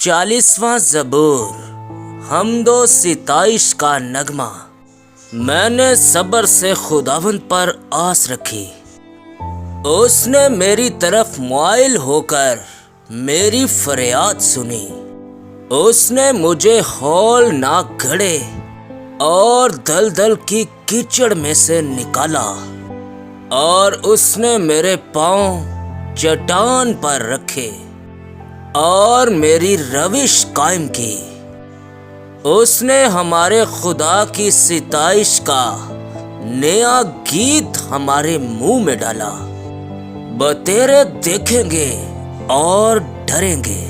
40واں زبور، حمد و ستائش کا نغمہ۔ میں نے صبر سے خداوند پر آس رکھی، اس نے میری طرف مائل ہو کر میری فریاد سنی۔ اس نے مجھے ہولناک گڑھے اور دلدل کی کیچڑ میں سے نکالا، اور اس نے میرے پاؤں چٹان پر رکھے اور میری روش قائم کی۔ اس نے ہمارے خدا کی ستائش کا نیا گیت ہمارے منہ میں ڈالا۔ بتیرے دیکھیں گے اور ڈریں گے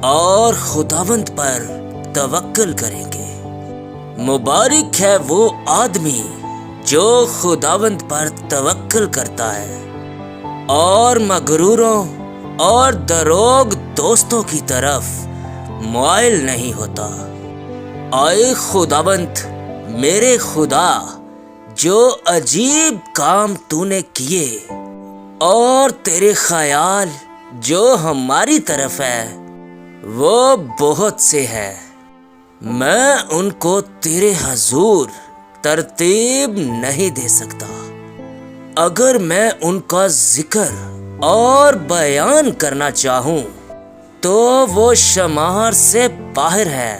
اور خداوند پر توکل کریں گے۔ مبارک ہے وہ آدمی جو خداوند پر توکل کرتا ہے اور مغروروں اور دروغ دوستوں کی طرف مائل نہیں ہوتا۔ اے خداوند میرے خدا، جو عجیب کام تو نے کیے اور تیرے خیال جو ہماری طرف ہے وہ بہت سے ہے۔ میں ان کو تیرے حضور ترتیب نہیں دے سکتا۔ اگر میں ان کا ذکر اور بیان کرنا چاہوں تو وہ شمار سے باہر ہے۔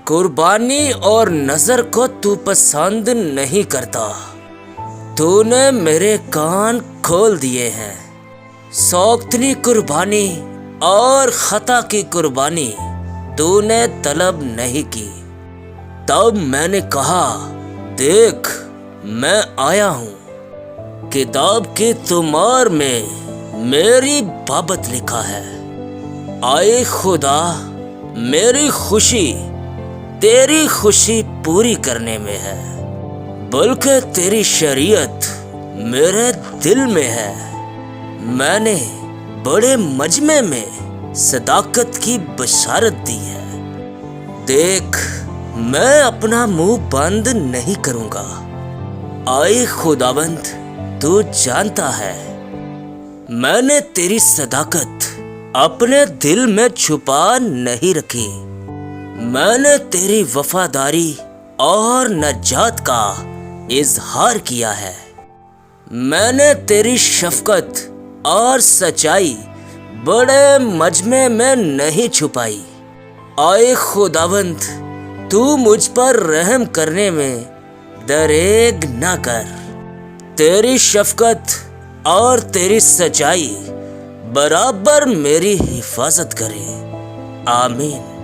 قربانی اور نذر کو تو پسند نہیں کرتا۔ تو نے میرے کان کھول دیے ہیں۔ سوگندی قربانی اور خطا کی قربانی تو نے طلب نہیں کی۔ تب میں نے کہا، دیکھ میں آیا ہوں، کتاب کی طمار میں میری بابت لکھا ہے۔ اے خدا، میری خوشی تیری خوشی پوری کرنے میں ہے، بلکہ تیری شریعت میرے دل میں ہے۔ میں نے بڑے مجمع میں صداقت کی بشارت دی ہے۔ دیکھ میں اپنا منہ بند نہیں کروں گا۔ اے خداوند، تو جانتا ہے میں نے تیری صداقت اپنے دل میں چھپا نہیں رکھی۔ میں نے تیری وفاداری اور نجات کا اظہار کیا ہے۔ میں نے تیری شفقت اور سچائی بڑے مجمع میں نہیں چھپائی۔ اے خداوند، تو مجھ پر رحم کرنے میں دریغ نہ کر۔ تیری شفقت اور تیری سچائی برابر میری حفاظت کرے۔ آمین۔